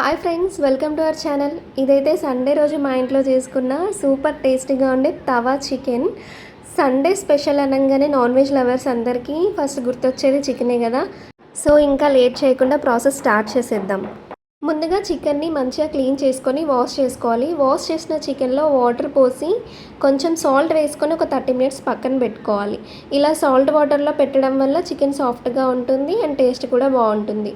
Hi friends, welcome to our channel. ఇదైతే Sunday రోజు మా ఇంట్లో చేసుకున్న సూపర్ టేస్టీగా ఉండే తవా చికెన్. సండే స్పెషల్ అనగానే నాన్ వెజ్ లవర్స్ అందరికీ ఫస్ట్ గుర్తొచ్చేది చికెనే కదా. సో ఇంకా లేట్ చేయకుండా ప్రాసెస్ స్టార్ట్ చేసేద్దాం. ముందుగా చికెన్ని మంచిగా క్లీన్ చేసుకొని వాష్ చేసుకోవాలి. వాష్ చేసిన చికెన్లో వాటర్ పోసి కొంచెం సాల్ట్ వేసుకొని ఒక 30 మినిట్స్ పక్కన పెట్టుకోవాలి. ఇలా సాల్ట్ వాటర్లో పెట్టడం వల్ల చికెన్ సాఫ్ట్గా ఉంటుంది అండ్ టేస్ట్ కూడా బాగుంటుంది.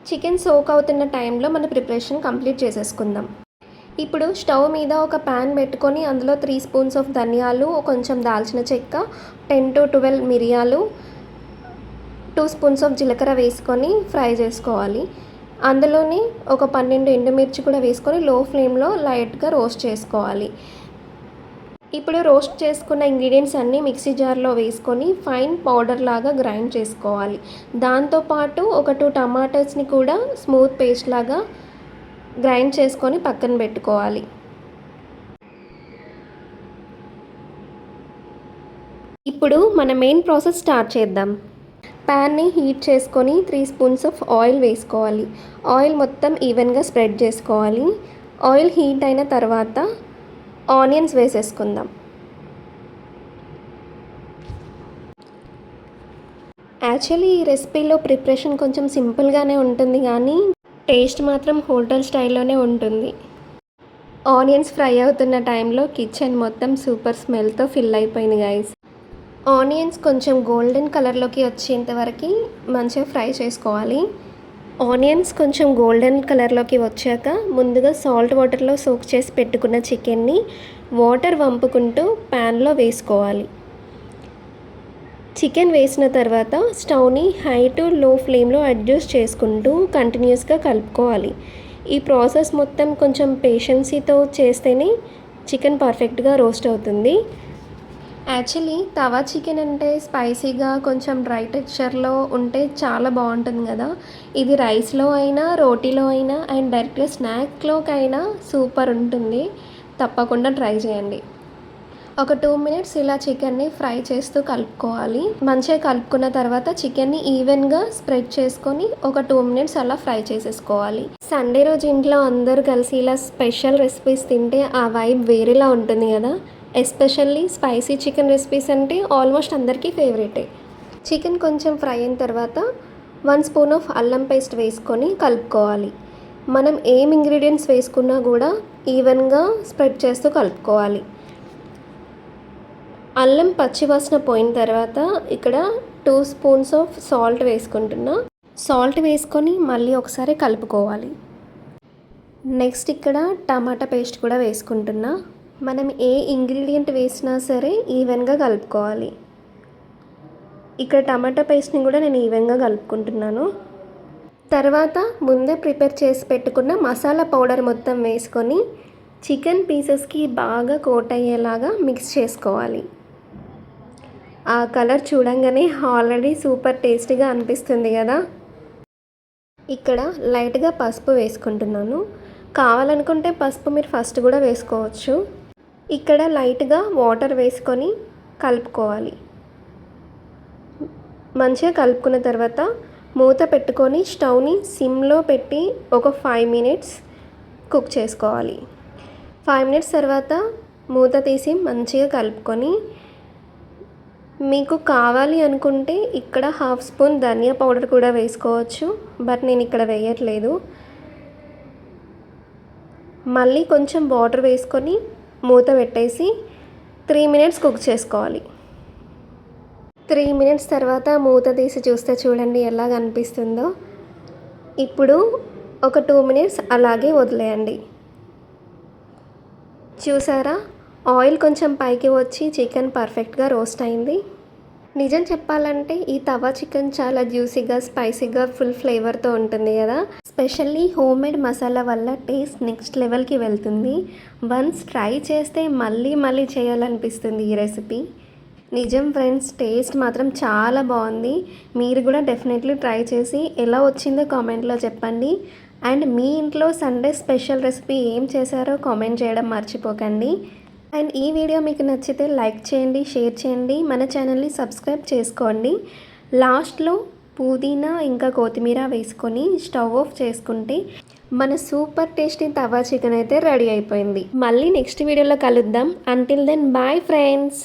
చికెన్ సోక్ అవుతున్న టైంలో మన ప్రిపరేషన్ కంప్లీట్ చేసేసుకుందాం. ఇప్పుడు స్టవ్ మీద ఒక ప్యాన్ పెట్టుకొని అందులో 3 స్పూన్స్ ఆఫ్ ధనియాలు, కొంచెం దాల్చిన చెక్క, 10 to 12 మిరియాలు, 2 స్పూన్స్ ఆఫ్ జీలకర్ర వేసుకొని ఫ్రై చేసుకోవాలి. అందులోని ఒక 12 ఎండుమిర్చి కూడా వేసుకొని లో ఫ్లేమ్లో లైట్గా రోస్ట్ చేసుకోవాలి. ఇప్పుడు రోస్ట్ చేసుకున్న ఇంగ్రీడియంట్స్ అన్నీ మిక్సీ జార్లో వేసుకొని ఫైన్ పౌడర్ లాగా గ్రైండ్ చేసుకోవాలి. దాంతోపాటు ఒక 2 టమాటాస్ని కూడా స్మూత్ పేస్ట్ లాగా గ్రైండ్ చేసుకొని పక్కన పెట్టుకోవాలి. ఇప్పుడు మన మెయిన్ ప్రాసెస్ స్టార్ట్ చేద్దాం. ప్యాన్ని హీట్ చేసుకొని 3 స్పూన్స్ ఆఫ్ ఆయిల్ వేసుకోవాలి. ఆయిల్ మొత్తం ఈవెన్గా స్ప్రెడ్ చేసుకోవాలి. ఆయిల్ హీట్ అయిన తర్వాత ఆనియన్స్ వేసేసుకుందాం. యాక్చువల్లీ ఈ రెసిపీలో ప్రిపరేషన్ కొంచెం సింపుల్గానే ఉంటుంది కానీ టేస్ట్ మాత్రం హోటల్ స్టైల్లోనే ఉంటుంది. ఆనియన్స్ ఫ్రై అవుతున్న టైంలో కిచెన్ మొత్తం సూపర్ స్మెల్తో ఫిల్ అయిపోయింది గైస్. ఆనియన్స్ కొంచెం గోల్డెన్ కలర్లోకి వచ్చేంత వరకు మంచిగా ఫ్రై చేసుకోవాలి. ఆనియన్స్ కొంచెం గోల్డెన్ కలర్లోకి వచ్చాక ముందుగా సాల్ట్ వాటర్లో సోక్ చేసి పెట్టుకున్న చికెన్ని వాటర్ వంపుకుంటూ ప్యాన్లో వేసుకోవాలి. చికెన్ వేసిన తర్వాత స్టవ్ని హై టు లో ఫ్లేమ్లో అడ్జస్ట్ చేసుకుంటూ కంటిన్యూస్గా కలుపుకోవాలి. ఈ ప్రాసెస్ మొత్తం కొంచెం పేషెన్సీతో చేస్తేనే చికెన్ పర్ఫెక్ట్గా రోస్ట్ అవుతుంది. యాక్చువల్లీ తవా చికెన్ అంటే స్పైసీగా కొంచెం డ్రై టెక్స్చర్లో ఉంటే చాలా బాగుంటుంది కదా. ఇది రైస్లో అయినా, రోటీలో అయినా అండ్ డైరెక్ట్గా స్నాక్లోకైనా సూపర్ ఉంటుంది. తప్పకుండా ట్రై చేయండి. ఒక 2 మినిట్స్ ఇలా చికెన్ని ఫ్రై చేస్తూ కలుపుకోవాలి. మంచిగా కలుపుకున్న తర్వాత చికెన్ని ఈవెన్గా స్ప్రెడ్ చేసుకొని ఒక 2 మినిట్స్ అలా ఫ్రై చేసేసుకోవాలి. సండే రోజు ఇంట్లో అందరూ కలిసి ఇలా స్పెషల్ రెసిపీస్ తింటే ఆ వైబ్ వేరేలా ఉంటుంది కదా. ఎస్పెషల్లీ స్పైసీ చికెన్ రెసిపీస్ అంటే ఆల్మోస్ట్ అందరికీ ఫేవరెటే. చికెన్ కొంచెం ఫ్రై అయిన తర్వాత 1 స్పూన్ ఆఫ్ అల్లం పేస్ట్ వేసుకొని కలుపుకోవాలి. మనం ఏం ఇంగ్రీడియంట్స్ వేసుకున్నా కూడా ఈవెన్గా స్ప్రెడ్ చేస్తూ కలుపుకోవాలి. అల్లం పచ్చివాసన పోయిన తర్వాత ఇక్కడ 2 స్పూన్స్ ఆఫ్ సాల్ట్ వేసుకుంటున్నా. సాల్ట్ వేసుకొని మళ్ళీ ఒకసారి కలుపుకోవాలి. నెక్స్ట్ ఇక్కడ టమాటా పేస్ట్ కూడా వేసుకుంటున్నా. మనం ఏ ఇంగ్రీడియంట్ వేసినా సరే ఈవెన్గా కలుపుకోవాలి. ఇక్కడ టమాటా పేస్ట్ని కూడా నేను ఈవెన్గా కలుపుకుంటున్నాను. తర్వాత ముందే ప్రిపేర్ చేసి పెట్టుకున్న మసాలా పౌడర్ మొత్తం వేసుకొని చికెన్ పీసెస్కి బాగా కోట్ అయ్యేలాగా మిక్స్ చేసుకోవాలి. ఆ కలర్ చూడంగానే ఆల్రెడీ సూపర్ టేస్టీగా అనిపిస్తుంది కదా. ఇక్కడ లైట్గా పసుపు వేసుకుంటున్నాను. కావాలనుకుంటే పసుపు మీరు ఫస్ట్ కూడా వేసుకోవచ్చు. ఇక్కడ లైట్గా వాటర్ వేసుకొని కలుపుకోవాలి. మంచిగా కలుపుకున్న తర్వాత మూత పెట్టుకొని స్టవ్ని సిమ్లో పెట్టి ఒక 5 మినిట్స్ కుక్ చేసుకోవాలి. 5 మినిట్స్ తర్వాత మూత తీసి మంచిగా కలుపుకొని మీకు కావాలి అనుకుంటే ఇక్కడ 1/2 స్పూన్ ధనియా పౌడర్ కూడా వేసుకోవచ్చు. బట్ నేను ఇక్కడ వేయట్లేదు. మళ్ళీ కొంచెం వాటర్ వేసుకొని మూత పెట్టేసి 3 మినిట్స్ కుక్ చేసుకోవాలి. 3 మినిట్స్ తర్వాత మూత తీసి చూస్తే చూడండి ఎలా కనిపిస్తుందో. ఇప్పుడు ఒక 2 మినిట్స్ అలాగే వదిలేయండి. చూసారా, ఆయిల్ కొంచెం పైకి వచ్చి చికెన్ పర్ఫెక్ట్గా రోస్ట్ అయింది. నిజం చెప్పాలంటే ఈ తవా చికెన్ చాలా జ్యూసీగా, స్పైసీగా, ఫుల్ ఫ్లేవర్తో ఉంటుంది కదా. స్పెషల్లీ హోమ్మేడ్ మసాలా వల్ల టేస్ట్ నెక్స్ట్ లెవెల్కి వెళ్తుంది. వన్స్ ట్రై చేస్తే మళ్ళీ మళ్ళీ చేయాలనిపిస్తుంది ఈ రెసిపీ. నిజం ఫ్రెండ్స్, టేస్ట్ మాత్రం చాలా బాగుంది. మీరు కూడా డెఫినెట్లీ ట్రై చేసి ఎలా వచ్చిందో కామెంట్లో చెప్పండి. అండ్ మీ ఇంట్లో సండే స్పెషల్ రెసిపీ ఏం చేశారో కామెంట్ చేయడం మర్చిపోకండి. అండ్ ఈ వీడియో మీకు నచ్చితే లైక్ చేయండి, షేర్ చేయండి, మన ఛానల్ని సబ్స్క్రైబ్ చేసుకోండి. లాస్ట్లో పుదీనా ఇంకా కొత్తిమీర వేసుకొని స్టవ్ ఆఫ్ చేసుకుంటే మన సూపర్ టేస్టీ తవా చికెన్ అయితే రెడీ అయిపోయింది. మళ్ళీ నెక్స్ట్ వీడియోలో కలుద్దాం. Until then bye friends.